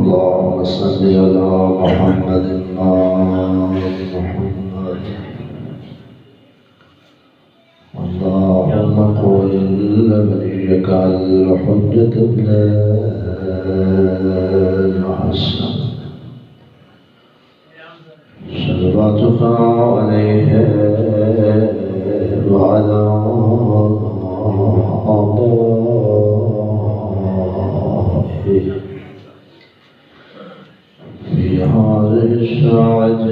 اللهم صل على محمد محمد اللهم قل وليك الحجة ابن الحسن صلواتك عليه وعلى آبائه في هذه الساعة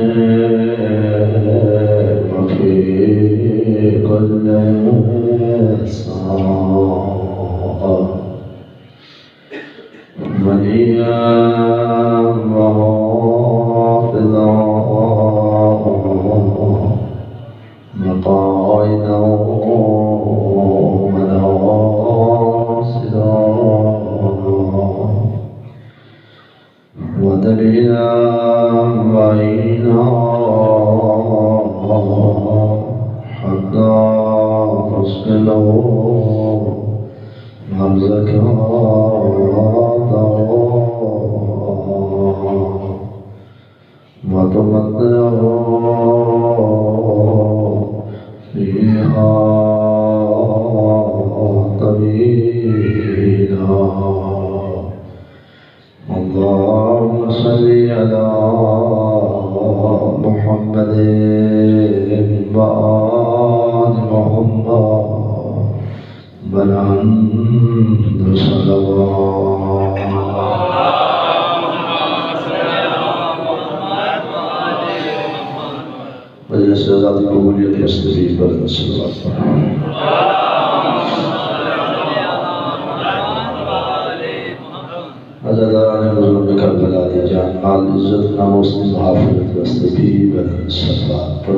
وفي كل ساعة وليا وحافظا وقائدا وناصرا ودليلا وعينا حتى تسكنه أرزك وتمتعه فيها طويلا اللهم صل على محمد وآل محمد بلند صلوات وجہ سے ذاتی قبولیت مستفی بلند صلوات عزاداران بزرگ کربلا دی جان مال عزت ناموس محافظت مستفی بلند صلوات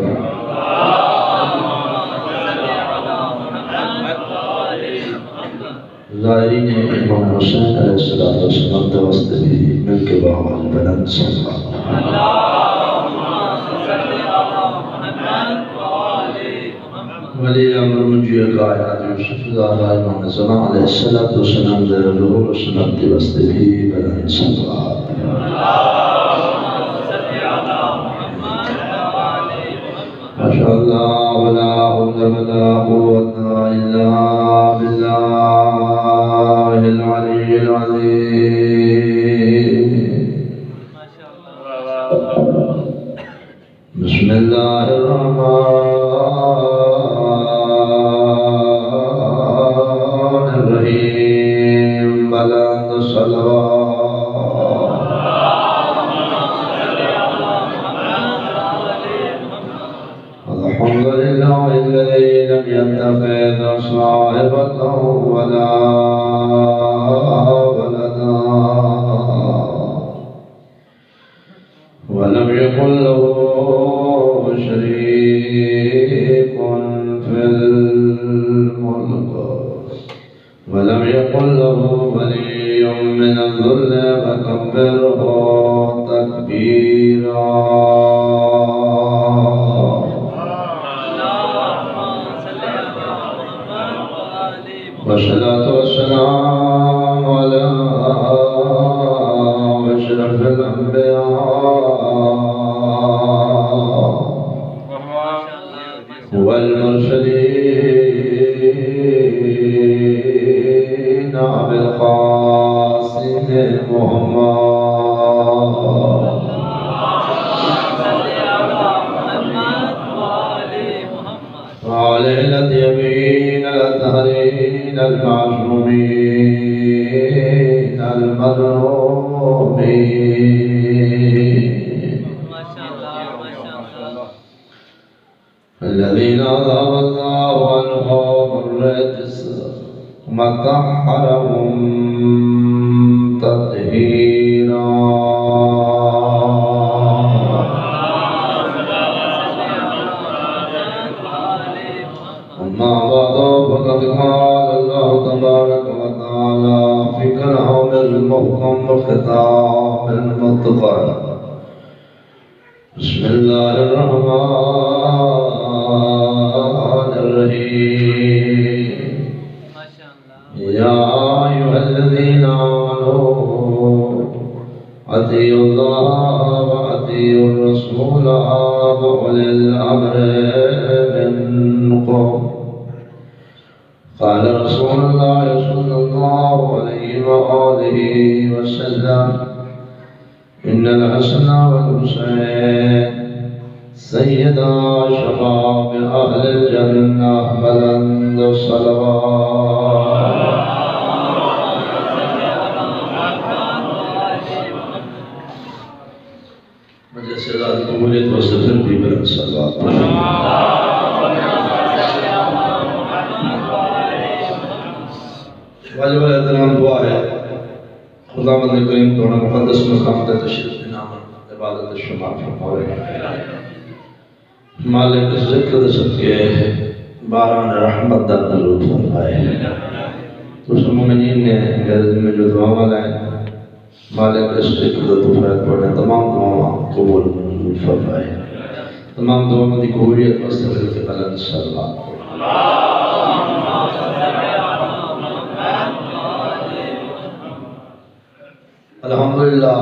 ظاہرین امام حسین علیہ السلام دوست بھی مل کے باوال بلند صلوات ولی امر منجی کائنات یوسف زادہ امام زمان علیہ السلام در روح رسولت دوست بھی بلند صلوات ماشاءاللہ ولا حول ولا قوة الا بالله العلي العظيم بسم الله الرحمن الرحيم بلند صلوات الحمد لله الذي لم يتخذ صاحبة ولا ولدا ولم يكن له شريك في الملك ولم يكن له ولي من الذل وكبره تكبيرا والصلاة والسلام على أشرف الأنبياء والمرسلين بالقاسم محمد وعلى اليمين الأطهرين المعصومين المظلومين الذين أذهب الله عنهم الرجس وطهرهم تطهيرا أما بعد فقد قال الله تبارك وتعالى في كلام المحكم وختام المتقى بسم الله الرحمن الرحيم يا أيها الذين آمنوا اطیعوا اللہ واطیعوا الرسول واولی الامر منکم قال رسول اللہ صلی اللہ علیہ وآلہ وسلم ان الحسن والحسین سیدا شباب اہل الجنہ بلند الصلوات مجلس ذات قبولیت و سفر بھی بلند صلوات واجب الاحترام دعا ہے خدا مند کریم دونا مقدس مقام تے تشریف نام عبادت شما فرمائے مالک ذکر صدقے باران رحمت دا نزول فرمائے تو سب مومنین نے میرے ذمہ جو دعا والا ہے مالک ذکر دا توفیق پڑھنے تمام دعاواں قبول منظور فرمائے تمام دعاواں دی قبولیت واسطے کے بلند صلوات الحمدللہ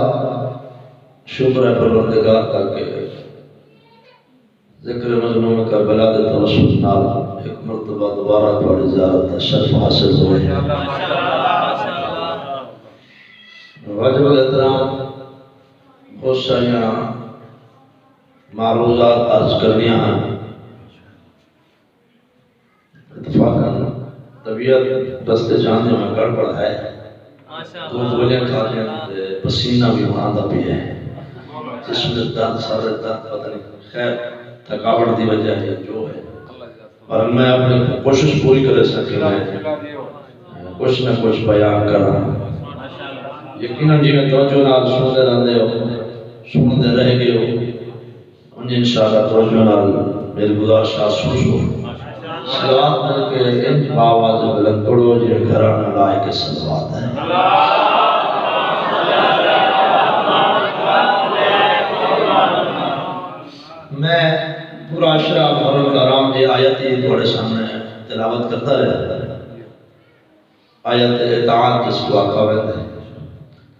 شکر ہے پروردگار کا کہ ذکر مظلوم کربلا دے توسط نال ایک مرتبہ دوبارہ تھوڑی زیارت شرف حاصل ہوئے واجب الاحترام بہت ساریاں معروضات عرض کرنیاں ہیں اتفاقاً طبیعت رستے جانے میں گڑبڑ ہے تو گولیاں کھاتے ہیں پسینہ بھی ہونا بھی ہے جس میں درد سر درد پتہ نہیں خیر تھکاوٹ دی وجہ ہے جو ہے اور میں اپنی کوشش پوری کرے سکے میں کچھ نہ کچھ بیان کرنا یقیناً جی میں توجہ نال سنتے رہتے ہو سنتے رہ گئے ہو انہیں انشاءاللہ توجہ نال میری گزارش سن سو صلوات کر کے انج باواز بلند پڑھو جی گھرانا لائے کے صلوات ہے میں پورا عشرہ محرم الحرام یہ آیت ہی تھوڑے سامنے تلاوت کرتا رہا آیت اطاعت جس کو آقا ہے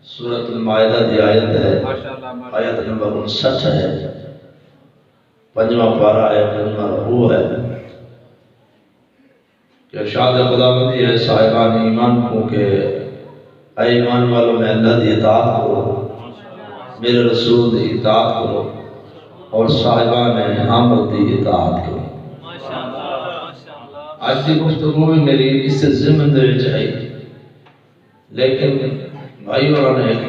سورۃ المائدہ دی آیت ہے آیت نمبر 59 ہے پنجواں پارہ ہے پنجواں رکوع ہے کہ ارشاد خدا بندی ہے صاحبان ایمان کو کہ اے ایمان والوں میں اللہ دی اطاعت کرو میرے رسول دی اطاعت کرو اور صاحبان عمل دی اطاعت کرو آج کی گفتگو میں میری اس سے ضمن دے چاہیے لیکن بھائی اور نے ایک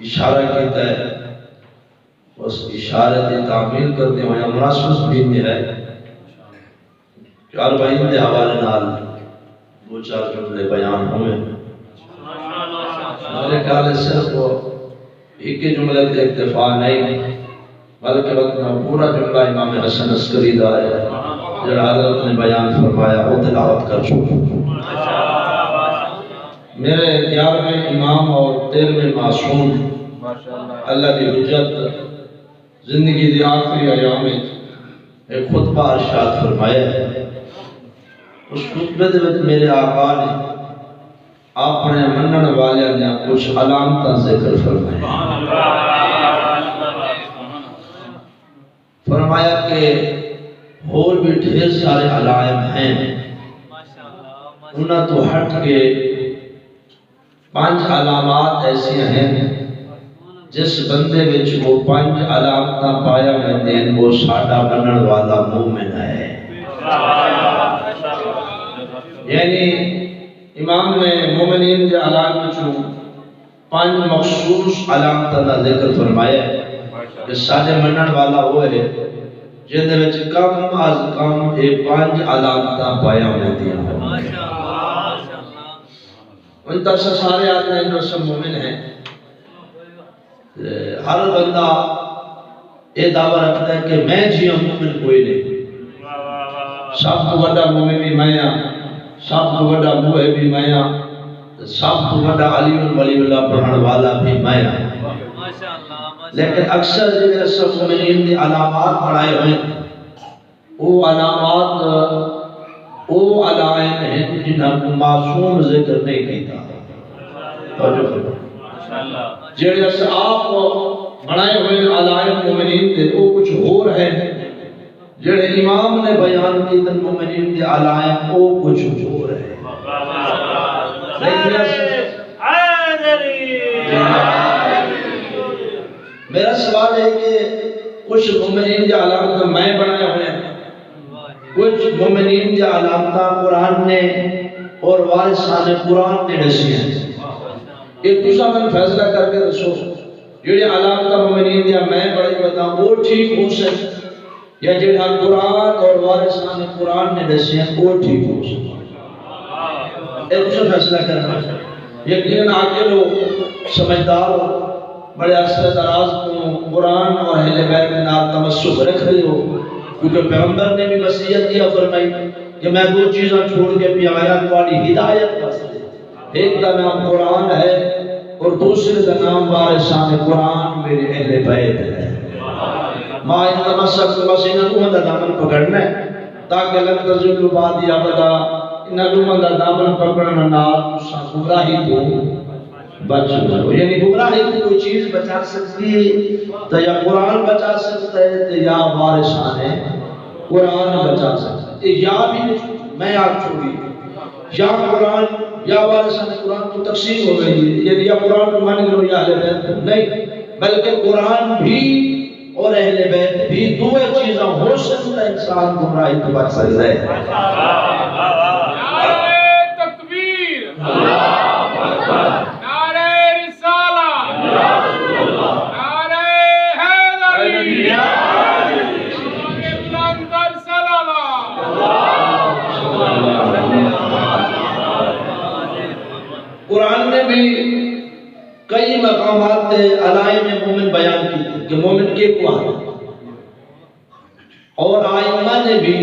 اشارہ کیتا ہے اس اشارے کی تعمیل کرتے ہوئے مناسب بھی نہیں ہے کہ اربعین دے حوالے نال دو چار جملے بیان ہوئے میرے خیال ہے صرف وہ ایک ہی جملے سے اکتفا نہیں بلکہ وقت میں پورا جملہ امام حسن عسکری دا ہے جو حضرت نے بیان فرمایا وہ تلاوت کر چکا میرے 11ویں امام اور 13ویں معصوم اللہ کی حجت زندگی دی آخری ایام میں ایک خطبہ ارشاد فرمایا ہے اس خطبے دے وچ میرے آقا نے اپنے منن والے نے کچھ علامتاں ذکر فرمائے فرمایا کہ اور بھی ڈھیر سارے علائم ہیں انہاں تو ہٹ کے 5 علامات ایسی ہیں جس بندے وچ وہ 5 علامتاں پایا میں دین وہ ساڈا بنن والا مومن ہے یعنی امام نے مومنین کے علامات وچوں 5 مخصوص علامتاں دا ذکر فرمایا کہ ساڈے منن والا وہ ہے جن دے وچ کم از کم یہ 5 علامتاں پایا ہوندیاں ہیں ان تک سارے آدمی جو سب مومن ہیں ہر بندہ یہ دعویٰ رکھتا ہے کہ میں جی مومن کوئی نہیں سب تو بڑا مومن بھی میں ہاں سب تو بڑا موئے بھی میں ہاں سب تو بڑا علی ولی اللہ پڑھن والا بھی میں ہاں لیکن اکثر جو سب مومنین دی علامات پڑھائے ہوئے وہ علامات وہ علائم ہیں جنہاں کو معصوم ذکر نہیں کیتا توجہ کرو جڑے آپ بنائے ہوئے علائم مومنین دے وہ کچھ اور ہے، جڑے امام نے بیان کی تن مومنین دے علائم وہ کچھ اور ہے۔ میرا سوال ہے کہ کچھ مومنین دے علامات میں بنائے ہوئے ہیں، کچھ مومنین دے علامات قرآن نے اور وارثان قرآن نے دسی ہیں۔ ایک دوسرا من فیصلہ کر کے رسو جڑے علامات مومنین دے میں بڑے بتا وہ ٹھیک ہو سکے یا جڑا قرآن اور وارثان قرآن نے دسی ہیں وہ ٹھیک ہو سکے۔ ایک دوسرا فیصلہ کرنا یقیناً آگے لوگ سمجھدار ہو، بڑے عرصہ دراز کو قرآن اور اہل بیت کے نال تمسک رکھ رہے ہو، کیونکہ پیغمبر نے بھی وصیت کیا فرمائی کہ میں دو چیزیں چھوڑ کے بھی آیا تمہاری ہدایت واسطے، ایک کا نام قرآن ہے اور دوسرے کا نام وارثان قرآن میرے اہل بیت ہے۔ ماں ان تمسک وسینہ کو دا دامن پکڑنا ہے تاکہ لن تزلوا بعد ابدا، ان لوگوں دا دامن پکڑنا نال تساں گمراہی تو بچ جاؤ۔ یعنی گمراہی کی کوئی چیز بچا سکتی ہے تو یا قرآن بچا سکتا ہے تو یا وارثان قرآن بچا سکتا ہے، یا بھی میں آپ چھوڑی یا قرآن یا وارثان قرآن کو تقسیم ہو گئی ہے، یعنی یا قرآن کو مان لو یا اہل بیت نہیں، بلکہ قرآن بھی اور اہل بیت بھی دو چیزیں ہو سکتا ہے، انسان گمراہی تو بچ سکتا ہے۔ قرآن نے بھی کئی مقامات علائم مومن بیان کی تھی کہ مومن کے کو آتا، اور آئمہ نے بھی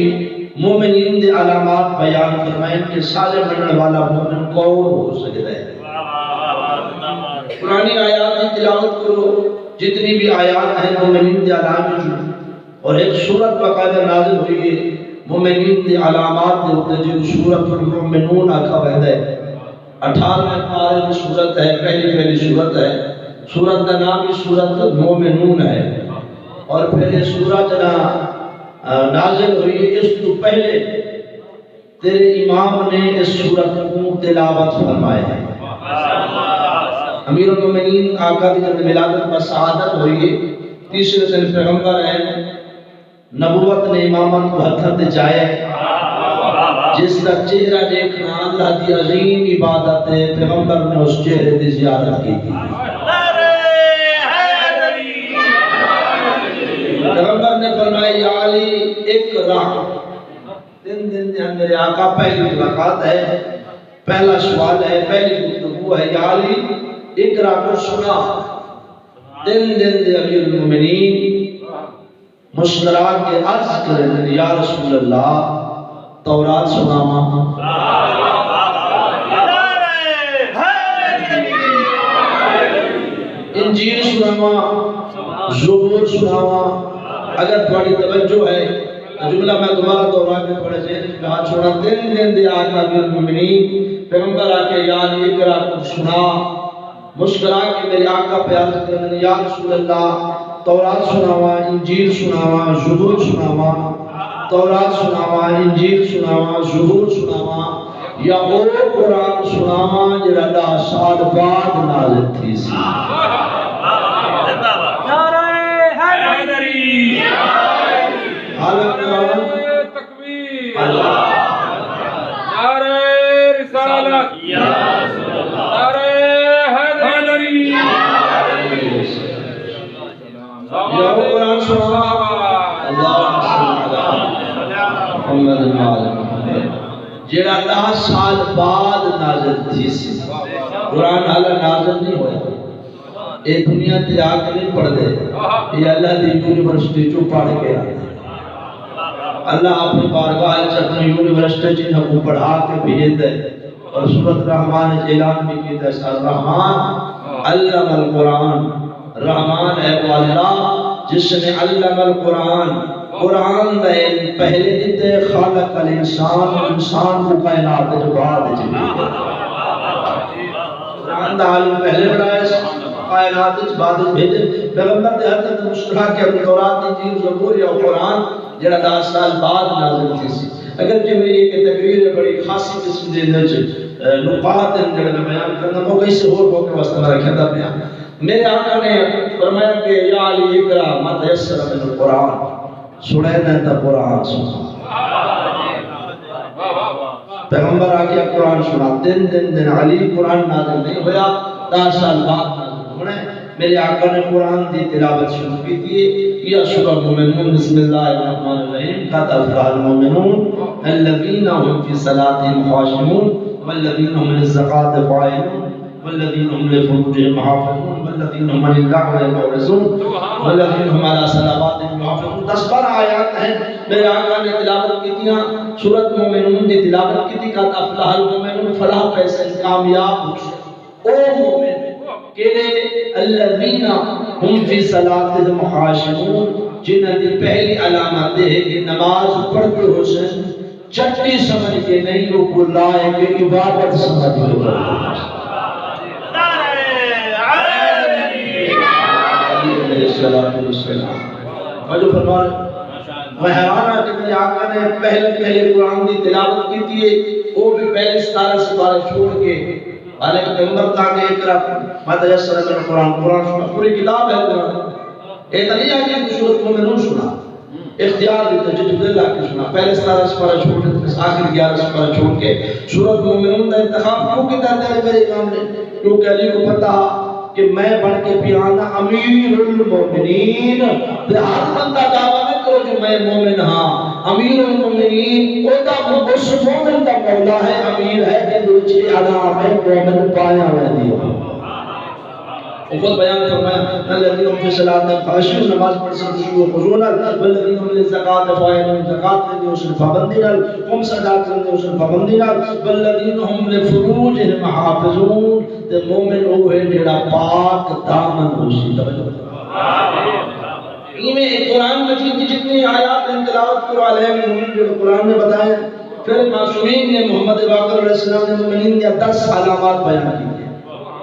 مومنین دے علامات بیان فرمائیں کہ صالح بننے والا مومن کون ہو سکتا ہے۔ قرآنی آیات کی تلاوت کرو، جتنی بھی آیات ہیں مومنین دے علامات جو، اور ایک سورت باقاعدہ نازل ہوئی ہے مومنین دے علامات دے ہوتے جو سورت المؤمنون آقا بہت ہے، 18 پارے کی سورت ہے، پہلی سورت ہے، سورت کا نام بھی سورت المؤمنون ہے، اور پھر یہ سورت نازل ہوئی ہے۔ اس تو پہلے تیرے امام نے اس سورت کو تلاوت فرمائے ہیں۔ امیر المومنین آقا کی جب ولادت و سعادت ہوئی ہے، تیسرے دن پیغمبر ہیں، نبوت نے امامت کو ہتھر دے جائے، جس کا چہرہ دیکھنا اللہ دی عظیم عبادت ہے، پیغمبر نے اس چہرے دی زیارت کی تھی۔ پیغمبر نے فرمایا یا علی اقرا، دن دن میرے آقا پہلی ملاقات ہے، پہلا سوال ہے، پہلی گفتگو ہے، یا علی اقرا کو سنا۔ دن دن امیر المومنین مسکرا کے عرض کریں یا رسول اللہ تورات سناما، انجیل سناما، زبور سناما۔ اگر تھوڑی توجہ ہے جملہ میں دوبارہ دوہرا کے پڑھے ذہن میں ہاتھ چھوڑا۔ دن دن دے آقا امیر المومنین پیغمبر آ کے یا علی اقرا کو سنا، مسکرا کے میرے آقا پہ عرض کریں یا رسول اللہ تورات سناوا، انجیل سناوا، زبور سناوا، تورات سناوا، انجیل سناوا، زبور سناوا، یا وہ قرآن سناوا جڑا 10 سال بعد نازل تھی سی۔ نعرہ حیدری، نعرہ تکبیر، نعرہ رسالت، نعرہ حیدری، یا وہ قرآن سناوا، اللہ محمد جڑا 10 سال بعد نازل تھی سی۔ قرآن حالا نازل نہیں ہویا، اے دنیا تے آ کے نہیں پڑھ دے، یہ اللہ دی یونیورسٹی چو پڑھ کے آئے۔ اللہ اپنی بارگاہ اپنی یونیورسٹی جنہوں کو پڑھا کے بھیج دے، اور سورۃ رحمان اعلان بھی کی ہے الرحمن علم القرآن، رحمان ہے وہ اللہ جس نے علم القرآن، قرآن دا علم پہلے دیتے، خالق الانسان، انسان کو کائنات جو بعد جب بندہ عالم پہلے بڑھائے کائنات اس بعد بھیجے پیغمبر دے حضرت مصطفیٰ کے تورات انجیل زبور یا قرآن جڑا 10 سال بعد نازل تھی سی اگرچہ میری ایک تقریر ہے بڑی خاصی قسم دے اندر نقاط جڑا میں بیان کرنا وہ کیسے اور موقع واسطے میں رکھا تھا بیان میرے آقا نے فرمایا کہ یا علی اقرا ما تیسر من القرآن سنے تا قرآن سنا پیغمبر آگیا قرآن سنا دن علی قرآن نازل نہیں ہویا 10 سال بعد نازل ہونے میرے آقا نے قرآن دی تلاوت شروع کی تھی یا سورہ مومنون بسم اللہ الرحمن الرحیم قد افلح المؤمنون الذین هم فی صلاتهم خاشعون والذین هم للزکاة فاعلون والذین هم لفروجهم حافظون والذین هم عن اللغو معرضون والذین هم علی صلواتهم یحافظون 10 12 آیات ہیں میرے آقا نے تلاوت کی تھی سورۃ مومنون دی تلاوت کی تھی قد افلح المؤمنون فلاح کیسے کامیاب او مومن کہ الذین هم فی صلاتهم خاشعون جنہاں دی پہلی علامت ہے کہ نماز پڑھتے ہو سے چٹی سمجھ کے نہیں وہ بلائے کہ عبادت سمجھ کے اور جو فرمان وہ حیران ہے کہ میرے آقا نے پہلے قرآن دی تلاوت کی تھی وہ بھی پہلے 17 سپارے چھوڑ کے حالانکہ پیغمبر تھا کہ اقرا ما تیسر من قرآن سنا پوری کتاب ہے قرآن ایک نہیں آگیا کہ سورۃ مومنون سنا اختیار دیتا جد اللہ کی سنا پہلے 17 سپارہ چھوڑ کے آخر 11 سپارہ چھوڑ کے سورۃ مومنون کا انتخاب کیوں کیا ہے میرے امام نے کیونکہ علی کو پتا کہ میں بن کے پیانا امیر المومنین ہر بندہ دعویٰ میں کرو کہ میں مومن ہاں امیر المومنین اس مومن کا مولا ہے امیر ہے کہ دوچے علام ہے مومن پایا ہوئے دیو خود بیان فرمایا الذین هم فی صلاتهم خاشعون نماز پڑھ سے خشوع و خضوع والذین هم للزکاة فاعلون زکات لینے اس پابندی نال خمس ادا کرنے اس پابندی نال والذین هم لفروجهم حافظون تے مومن وہ ہے جڑا پاک دامن ہوسی میں قرآن مجید کی جتنی آیات تلاوت کرو علیہ مومن جو قرآن نے بتائے پھر معصومین نے محمد باقر علیہ السلام نے مومنین نے 10 علامات بیان کی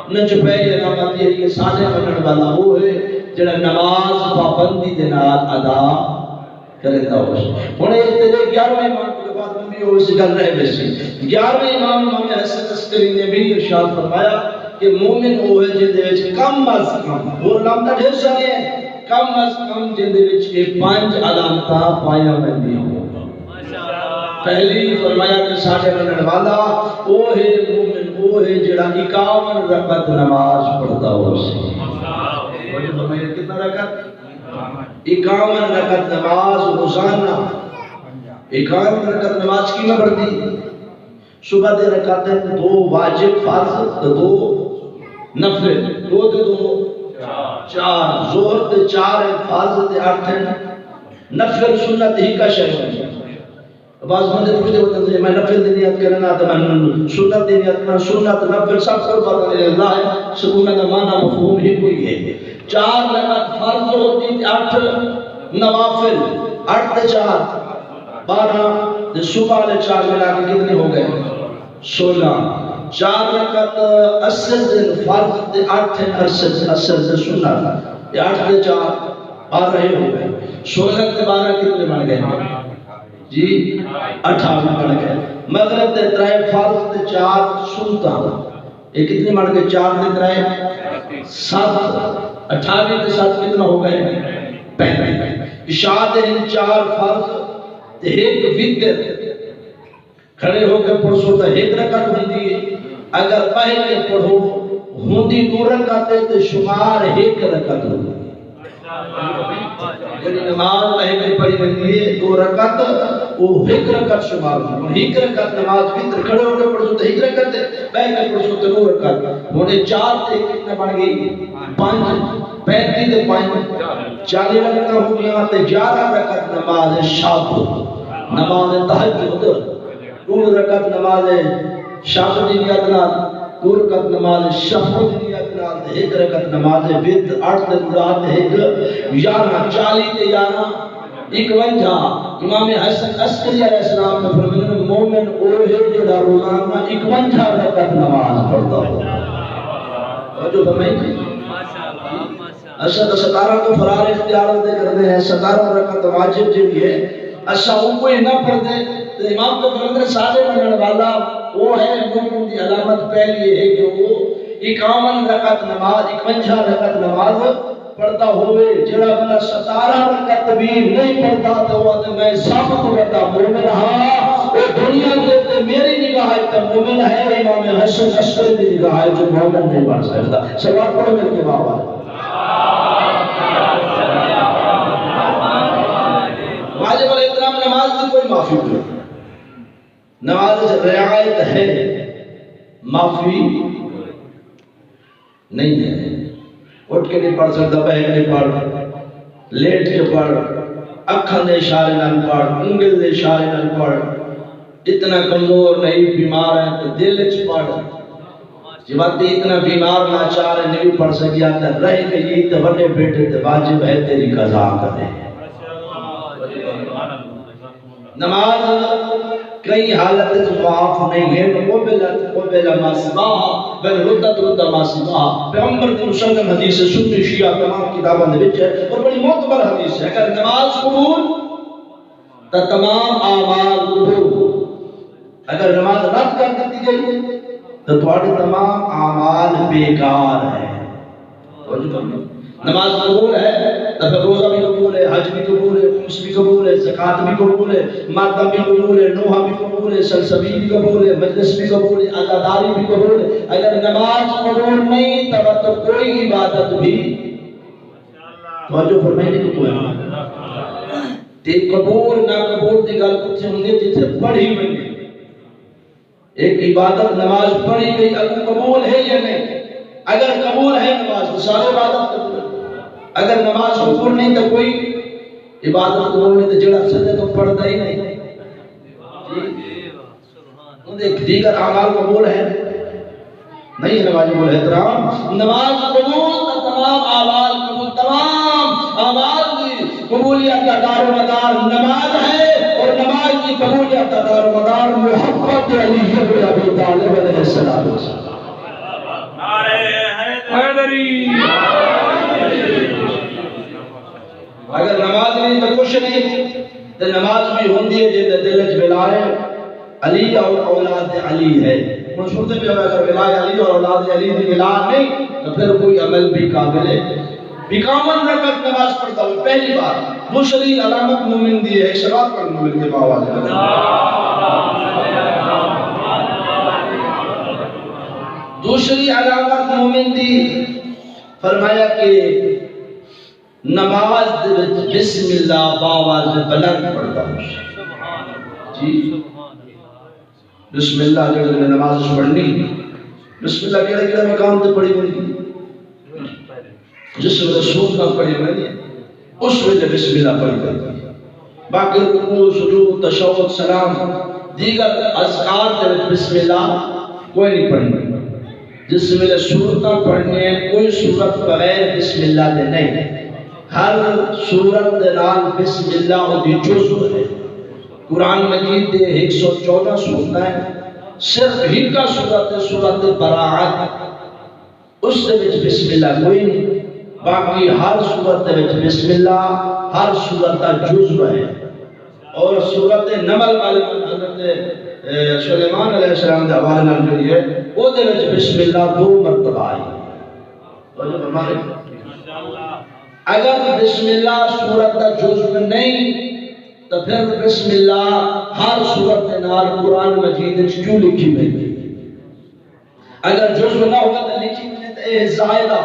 انہیں جو پہلی علامت یہ کہ سانے بننے والا وہ ہے جڑا نماز پابندی دے نال ادا کرتا ہو ہن تیرے 11ویں امام کے بعد ہم بھی اس گل رہے ویسے 11ویں امام حسن عسکری نے بھی ارشاد فرمایا کہ مومن وہ ہے جن دے وچ کم از کم وہ لمتا ڈھیر سارے ہیں کم از کم جن دے وچ 5 علامتاں پایا ویندیاں ہوں پہلی فرمایا کہ سانے بننے والا وہ ہے مومن وہ ہے جڑا 51 رکعت نماز پڑھتا ہو سی کتنا رکعت 51 رکعت نماز روزانہ 51 رکعت نماز کی میں پڑھتی صبح دے رکعتیں 2 واجب فرض 2 نفل 2 تے 2 4 ظہر تے 4 فرض تے 8 نفل سنت ہی کا شے بعض بندے پوچھتے ہوتے ہیں میں نفل دی نیت کرنا تو میں سنت دی نیت کرنا سنت نفل سب کو پتہ ہے اللہ ہے سکون کا معنی مفہوم ہی کوئی ہے 4 رکعت فرض ہوتی 8 نوافل 8 تے 4 12 تے صبح والے 4 ملا کے کتنے ہو گئے 16 4 رکعت اصل دن فرض تے 8 اصل سے سنت یہ 8 تے 4 12 ہو گئے 16 تے 12 کتنے بن گئے جی 18 بن گئے مغرب تے 3 فرض تے 4 سنتا یہ کتنے بن گئے 4 تے 3 7 28 تے 7 کتنا ہو گئے 35 عشاء تے 4 فرض تے 1 وتر کھڑے ہو کے پڑھو تے 1 رکعت ہوندی ہے اگر پہلے پڑھو ہوندی 2 رکعت تے شمار 1 رکعت ہوندی یعنی نماز پہلے پڑھی ہوئی ہے 2 رکعت وہ 1 رکعت شمار ہوئی 1 رکعت نماز وتر کھڑے ہو کے پڑھو تو 1 رکعت بیٹھ کے پڑھو تو 2 رکعت ہونے 4 تے کتنا بن گئی 5 35 تے 5 40 رکعت ہو گیا تے 11 رکعت نماز شب نماز تہجد 2 رکعت نماز شب دی نیت نال 2 رکعت نماز شفع دی نیت نال 1 رکعت نماز وتر 8 تے مراد 1 11 40 تے 11 51 امام حسن عسکری علیہ السلام نے فرمایا مومن وہ ہے جڑا روزانہ 51 رکعت نماز پڑھتا ہو اور جو فرمائی اچھا تو 17 کو فرار اختیار دے کرتے ہیں 17 رکعت واجب جو بھی ہے اچھا وہ کوئی نہ پڑھ دے تو امام کو فرماتے ہیں سارے پڑھنے والا وہ ہے مومن کی علامت پہلی ہے کہ وہ 51 رکعت نماز 51 رکعت نماز پڑھتا ہوئے جڑا بندہ 17 رکعت بھی نہیں پڑھتا تو وہ میں سب کو بتا مومن ہاں وہ دنیا کے میری نگاہ ہے مومن ہے امام حسن عسکری کی نگاہ ہے جو مومن نہیں بن سکتا سوال پڑھو میرے کے بابا واجب الاحترام نماز کی کوئی معافی نہیں نماز رعایت ہے معافی نہیں ہے اٹھ کے نہیں پڑھ سکتا بیٹھ کے پڑھ لیٹ کے پڑھ اکھاں دے اشارے نال پڑھ انگل دے اشارے نال پڑھ اتنا کمزور نہیں بیمار ہے تو دل وچ پڑھ جب اتنا بیمار لاچار ہے نہیں پڑھ سکیا تو رہ گئی تو بڑے بیٹے تے واجب ہے تیری قضا کرے نماز کئی حالت معاف نہیں ہے قبل ما سواها بل ردت ما سواها پیغمبر کی مسلم حدیث سنی شیعہ تمام کتابوں میں وچ ہے اور بڑی معتبر حدیث ہے اگر نماز قبول تو تمام اعمال قبول اگر نماز رد کر دی گئی تو تمہارے تمام اعمال بیکار ہیں نماز قبول ہے تو پھر روزہ بھی قبول ہے حج بھی قبول ہے خمس بھی قبول ہے زکوٰۃ بھی قبول ہے ماتم بھی قبول ہے نوحہ بھی قبول ہے سلسبیل بھی قبول ہے مجلس بھی قبول ہے عزاداری بھی قبول ہے اگر نماز قبول نہیں تو کوئی عبادت بھی توجہ فرمائیے کہ کوئی تے قبول نہ قبول دی گل کچھ ہوندی جتھے پڑھی ہوئی ایک عبادت نماز پڑھی گئی اگر قبول ہے یا نہیں اگر قبول ہے نماز تو سارے عبادت قبول ہے اگر نماز قبول نہیں تو کوئی عبادت قبول نہیں تو جڑا سجدہ تو پڑھتا ہی نہیں دیگر اعمال قبول ہے نہیں ہے واجب الاحترام نماز قبول تو تمام اعمال قبول تمام اعمال کی قبولیت کا دار و مدار نماز ہے اور نماز کی قبولیت کا دار و مدار محبت علی بن ابی طالب علیہ السلام اگر نماز نہیں تو کچھ نہیں تو نماز بھی ہوندی ہے جے دل وچ ولائے علی اور اولاد علی ہے منصور سے بھی اگر ولائے علی اور اولاد علی کی ولا نہیں تو پھر کوئی عمل بھی قابل ہے 51 رکعت نماز پڑھتا ہوں پہلی بار دوسری علامت مومن دی ہے شراب پر مومن کے باوجود دوسری علامت مومن دی فرمایا کہ نماز بسم اللہ باواز بلند پڑھتا ہوں جی بسم اللہ جڑے نماز پڑھنی بسم اللہ کیڑا مقام تے پڑھی ہوئی جس وقت رسول نہ پڑھی ہوئی اس وقت بسم اللہ پڑھی ہوئی باقی رکوع سجود تشہد سلام دیگر اذکار تے بسم اللہ کوئی نہیں پڑھنی جس میں سورتاں پڑھنی ہے کوئی سورت بغیر بسم اللہ دے نہیں ہر سورت دے نال بسم اللہ دی جزء ہے قرآن مجید دے 114 سورتاں ہیں صرف ہی کا سورت ہے سورت براعت اس دے وچ بسم اللہ کوئی نہیں باقی ہر سورت دے وچ بسم اللہ ہر سورت کا جزء ہے اور سورت نمل والے حضرت سلیمان علیہ السلام دے حوالے نال جڑی ہے او دے وچ بسم اللہ 2 مرتبہ آئی توجہ فرمائے اگر بسم اللہ سورت کا جزء نہیں تو پھر بسم اللہ ہر سورت کے نال قرآن مجید کیوں لکھی گئی اگر جزء نہ ہوگا تو لکھی گئی تو یہ زائدہ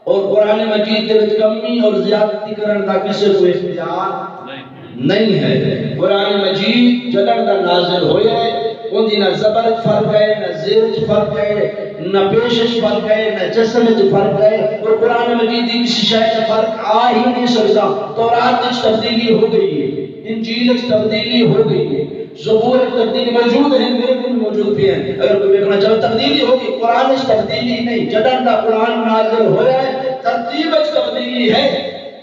اور قرآن مجید کے کمی اور زیادتی کرنے کا کسی کو اختیار نہیں ہے قرآن مجید جلن کا نازل ہویا ہے ان دی نہ زبر فرق ہے نہ زیر فرق ہے نہ پیشش فرق ہے نہ جسم فرق ہے اور قرآن مجید کی کسی شے کا فرق آ ہی نہیں سکتا تورات میں تبدیلی ہو گئی ہے انجیل میں تبدیلی ہو گئی ہے زبور میں تبدیلی موجود ہے میرے کو موجود بھی ہے اگر کوئی دیکھنا چاہے تبدیلی ہوگی قرآن میں تبدیلی نہیں جدن کا قرآن نازل ہویا ہے ترتیب میں تبدیلی ہے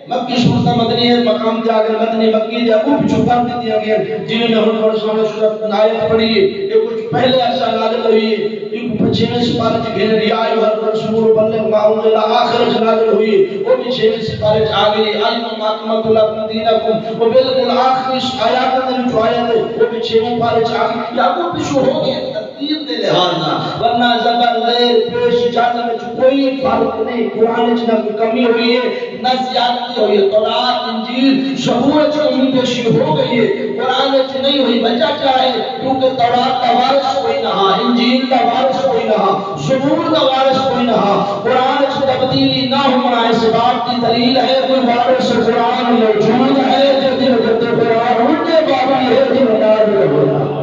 مکی صورت مدنی ہے مقام دیا گیا مدنی مکی دیا کو بھی چھپا دیا گیا جنہوں نے ہن اور سامنے صورت آیت پڑھی ہے یہ کچھ پہلے ایسا نازل ہوئی ہے چھویں سپارے چ گھن یا ایھا الرسول بلغ ما انزل آخر نازل ہوئی وہ بھی چھویں سپارے چ آ گئی علم اکملت لکم دینکم وہ بالکل آخری آیات میں جو آیت ہے وہ بھی چھویں سپارے چ آ گئی یا وہ بھی شروع ہو گئے ترتیب دے لحاظ نہ ورنہ زبر زیر پیش جان میں کوئی فرق نہیں قرآن چ نہ کمی ہوئی ہے نہ زیادتی ہوئی ہے تورات انجیل زبور چ امید پیشی ہو گئی ہے قرآن چ نہیں ہوئی وجہ کیا ہے کیونکہ تورات کا وارث کوئی نہ انجیل کا وارث کوئی نہ زبور کا وارث کوئی نہ قرآن چ تبدیلی نہ ہونا اس بات کی دلیل ہے کوئی وارث قرآن موجود ہے جدی وقت قرآن ان کے بابا ہے جو نازل ہوا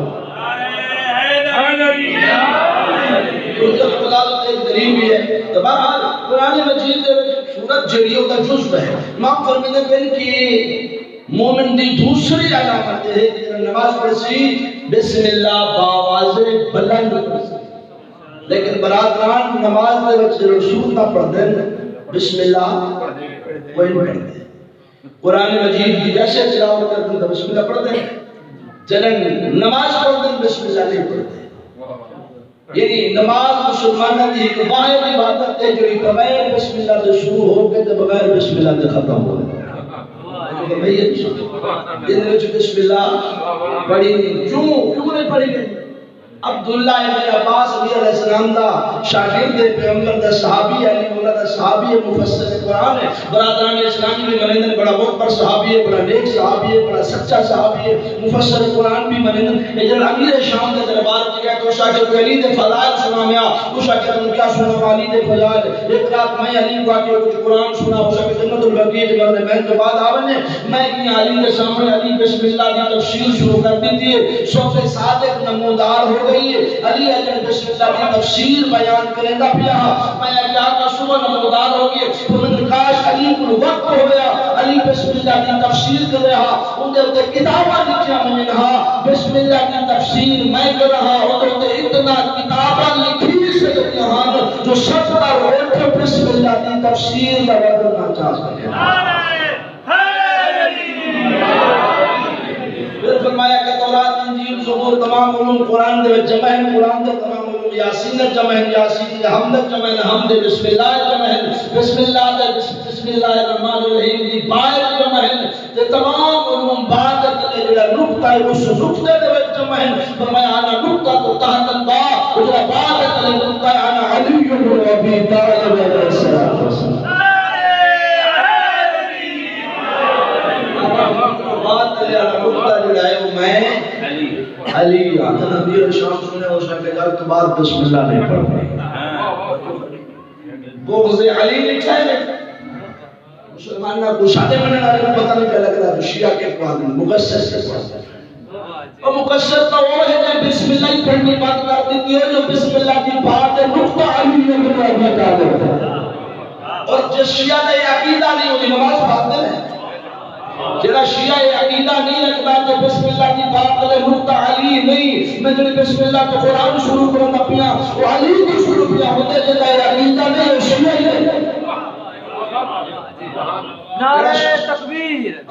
دلیل بھی ہے تو بہرحال قرآن مجید دے سورت جڑیوں کا جزو ہے امام فرمیدے پہلے کہ مومن دی دوسری علامت ہے کہ نماز پڑھسی بسم اللہ باواز بلند لیکن برادران نماز دے وچ رسول نہ پڑھ دیں بسم اللہ کوئی نہیں پڑھتے قرآن مجید کی جیسے تلاوت کرتے ہیں بسم اللہ پڑھ دیں جنن نماز پڑھ دیں بسم اللہ نہیں پڑھتے یعنی نماز مسلمانہ دی ایک واحد عبادت ہے جو بغیر بسم اللہ سے شروع ہو کے بغیر بسم اللہ سے ختم ہو گئے یہ بسم اللہ پڑھی نہیں کیوں نہیں پڑھی گئی عبداللہ ابن عباس رضی اللہ علیہ السلام دا شاگرد پیغمبر دا صحابی علی مولا دا صحابی مفسر قرآن ہے برادران اسلامی بھی منندن بڑا مقبر صحابی ہے بڑا نیک صحابی ہے بڑا سچا صحابی ہے مفسر قرآن بھی منندن اجل امیر شام دے دربار کی گئے تو شاگرد علی دے فضائل سنا میں تو شاگرد ان کیا سنا علی دے فضائل ایک رات میں علی کو آکے کچھ قرآن سنا وہ شاگرد جنت البقیع جگہ نے میں کے بعد آونے میں علی کے سامنے علی بسم اللہ کی تفسیر شروع کر دی تھی صوف صادق نمودار ہو گئی ہے علی اجل بسم اللہ کی تفسیر بیان کریں گا پیا میں کیا کا صبح نمودار ہو گئی تو من کاش علی کو وقت ہو گیا علی بسم اللہ کی تفسیر کر رہا ان کے کتاباں لکھیا میں نہا بسم اللہ کی تفسیر میں کر رہا ان کے اتنا کتاباں لکھی سے یہاں جو سب کا روٹ بسم اللہ کی تفسیر کا ورنہ چاہ سکے پھر فرمایا کہ تورات انجیل زبور تمام علوم قرآن دے جمع ہیں قرآن دے تمام علوم یاسین جمع ہیں یاسین حمد جمع ہیں حمد بسم اللہ جمع ہیں بسم اللہ دے بسم اللہ الرحمن الرحیم دی بائر جمع ہیں تے تمام علوم بعد دے جڑا نقطہ ہے اس نقطے دے جمع ہیں فرمایا انا نقطہ تو تحت البا جڑا بعد دے نقطہ ہے انا علی بن ابی طالب علیہ السلام علی آتن امیر شام سنے اس نے کہا تو بعد بسم اللہ نہیں پڑھ بغض علی لکھا ہے مسلمان نہ گشادے میں نے پتہ نہیں کیا لگ رہا تو شیعہ کے قرآن مقصص کے قرآن اور مقصص تو وہ ہے کہ بسم اللہ پڑھنے بات کر دیتی ہے جو بسم اللہ کی بات ہے نقطہ علی نے بتا دیتا اور جس شیعہ نے عقیدہ نہیں ہوتی نماز پڑھتے ہیں جڑا شیعہ عقیدہ نہیں رکھتا تو بسم اللہ کی بات کرے نقطہ علی نہیں میں جڑی بسم اللہ تو قرآن شروع کرنا پیا وہ علی کو شروع کیا ہوتے جڑا عقیدہ نہیں وہ شیعہ ہی نہیں نعرہ تکبیر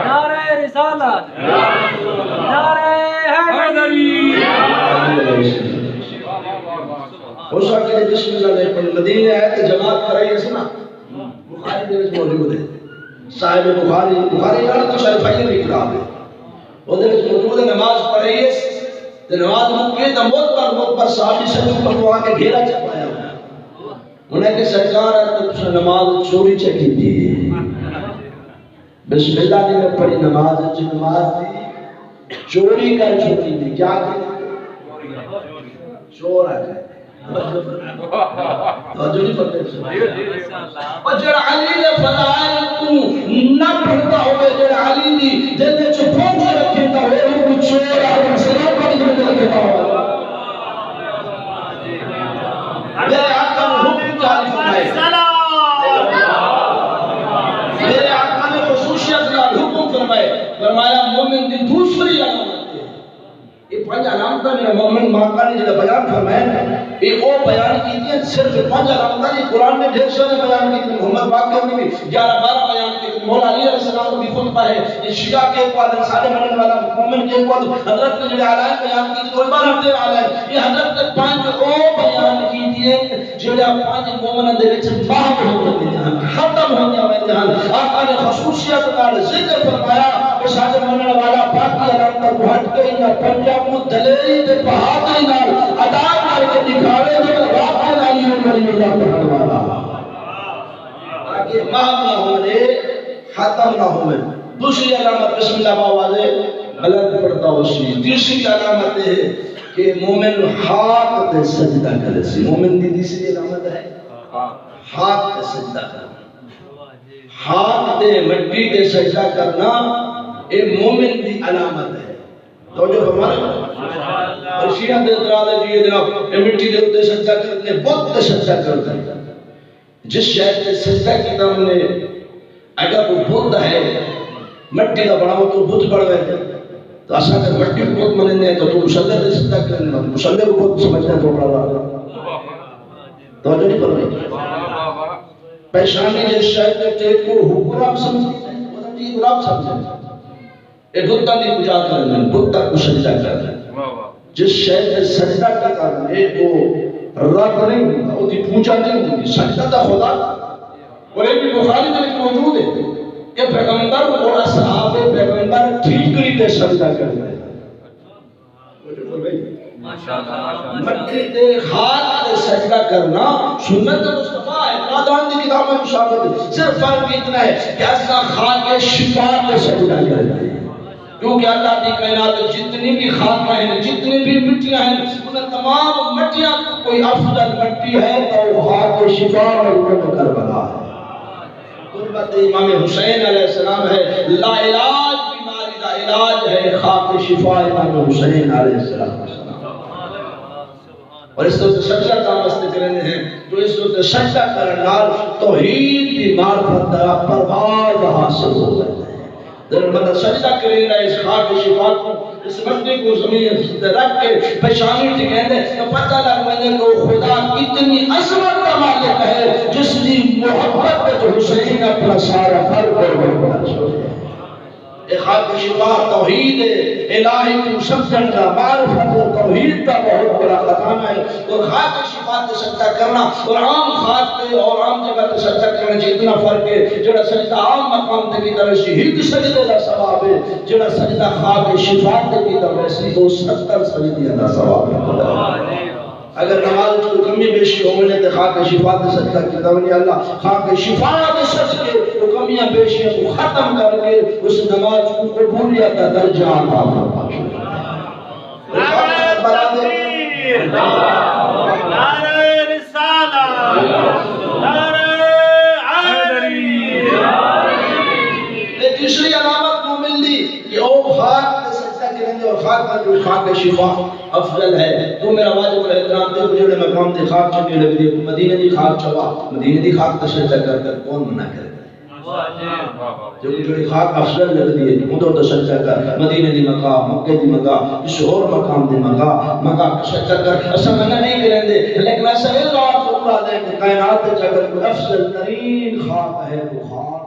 نعرہ رسالت نعرہ حیدری ہو سکتا ہے بسم اللہ نہیں پڑھ مدینے آئے تو جماعت کرائی ہے سنا بخاری دے وچ موجود ہے صاحب بخاری جانا تو شاید بھائی نہیں کتاب ہے وہ دے وچ موجود ہے نماز پڑھی ہے تے نماز مکی تے موت پر صحابی سے پر وہ آ کے گھیرا چپایا انہیں کہ سرکار ہے تو نماز چوری چکی تھی بسم اللہ نے پڑھی نماز دی چوری کر چکی تھی کیا کی چور آ گئے توجہ نہیں پڑھتے اور جڑا علی نے فضائل تو نہ پڑھتا ہوئے جڑا علی دی جلدے چھپوں سے رکھتا ہوئے وہ چور آدم سلام پڑھ کے رکھتا ہوئے میرے آقا نے حکم جاری فرمائے میرے آقا نے خصوصیت کا حکم فرمایا مومن دی دوسری علامت یہ پنج علامت میرا مومن ماقا نے جڑا بیان فرمایا یہ او بیان کیتے ہیں صرف 5 علامات نہیں، قرآن نے ڈھیر سارے بیان کیتے ہیں، محمد باقر نے بھی 11-12 بیان کیتے ہیں، مولا علی علیہ السلام بھی خطبہ ہے، یہ شیعہ کے بعد سارے منن والا مومن کے بعد حضرت نے جو علائم بیان کیتے ہیں کوئی بار ہم دے علائم، یہ حضرت نے 5 او بیان کیتے ہیں جڑا 5 مومنوں دے وچ باہر ہوندے ہیں، ختم ہوندے ہیں۔ آقا نے خصوصیت نال ذکر فرمایا کہ سارے منن والا باقی علامات کو ہٹ کے یا پنجاب کو دلیری تے بہادری نال ادا کر کے دکھاوے جو واقعی علی ولی اللہ پڑھنے والا تاکہ ماہ نہ ہونے ختم نہ ہونے۔ دوسری علامت بسم اللہ باوازے غلط پڑھتا ہوشی۔ تیسری علامت ہے کہ مومن ہاتھ تے سجدہ کرے سی، مومن دی تیسری علامت ہے ہاتھ تے سجدہ کرنا، ہاتھ تے مٹی تے سجدہ کرنا اے مومن دی علامت ہے۔ توجہ فرمائیں، اور شیعہ دے اعتراض ہے جی جناب اے مٹی دے اوپر سجدہ کرتے ہیں، بت تے سجدہ کرتے ہیں۔ جس شہر تے سجدہ کیتا ہم نے اگر وہ بت ہے مٹی دا بڑا تو بت بڑھوے تو اساں اگر مٹی کو بت مننے تو مصلی تے سجدہ کرنے والا مصلی کو بت سمجھنا تو بڑا توجہ نہیں فرمائی۔ پیشانی جس شہر تے ٹیک کو حکرام سمجھتے ہیں، وہ جی غلام سمجھتے ہیں، اے بتاں دی پوجا کرنا ہے، بتاں کو سجدہ کرنا ہے۔ جس شہر تے سجدہ کرتا ہے وہ رب نہیں ہوتا، وہ دی پوجا نہیں ہوتی، سجدہ دا خدا۔ اور ایک بھی بخاری میں موجود ہے کہ پیغمبر اور اصحاب پیغمبر ٹھیکری تے سجدہ کرتے ہیں۔ مٹی تے ہاتھ تے سجدہ کرنا سنت مصطفیٰ ہے، قادان دی کتاب میں مشابہت ہے۔ صرف فرق اتنا ہے کہ اصلا خاک شفا تے سجدہ کرتے ہیں، کیونکہ اللہ کی کائنات جتنی بھی خاکہ ہیں، جتنی بھی مٹیاں ہیں، انہیں تمام مٹیاں کوئی افضل مٹی ہے تو وہ خاک شفا اور کربلا ہے۔ قربت امام حسین علیہ السلام ہے، لا علاج بیماری دا علاج ہے خاک شفا امام حسین علیہ السلام۔ اور اس وقت سجدہ کا مسئلہ کرنے ہیں جو اس وقت سجدہ کرنال توحید کی معرفت دا پرواز حاصل ہو گئے ہیں۔ در بندہ سجدہ کریں گا اس خاک شفا کو، اس مٹی کو زمین رکھ کے پیشانی ٹکیں دے تو پتہ لگ میں کہ خدا کتنی عظمت کا مالک ہے جس نے محبت جو حسین اپنا سارا گھر پر بڑھنا چھوڑے۔ خاک شفا توحید الہی کو سمجھن کا معرفت توحید کا بہت بڑا خزانہ ہے۔ اور خاک شفا تے سجدہ کرنا اور عام خاک تے اور عام جگہ تے سجدہ کرنے سے اتنا فرق ہے، جڑا سجدہ عام مقام تے کی طرح شہید سجدے کا ثواب ہے، جڑا سجدہ خاک شفا تے کی طرح سی 270 سجدے کا ثواب ہے۔ اگر نماز کو کمی بیشی ہونے تے خاک شفا تے سجدہ کی دونی اللہ خاک شفا تے سجدے وہ کمیاں بیشیاں کو ختم کر کے اس نماز کو قبولیت کا درجہ عطا فرما۔ نعرہ رسالہ، نعرہ حیدری۔ تیسری علامت مومن دی کہ او خاک تے سجدہ کریں گے اور خاک کا جو خاک شفا افضل ہے۔ تو میرا واجب الاحترام تے جڑے مقام تے خاک چکے لگ دی مدینے دی خاک چوا، مدینے دی خاک تے سجدہ کر کون منع کرے؟ جو جڑی خاک افضل لگ دی ہے اندر تے سجدہ کر، مدینے دی مقام، مکے دی مقام، کسی اور مقام دی مقام تے سجدہ کر۔ ایسا منع نہیں کریں دے لیکن ایسا اللہ ضرور آ دے کہ کائنات تے اگر کوئی افضل ترین خاک ہے وہ خاک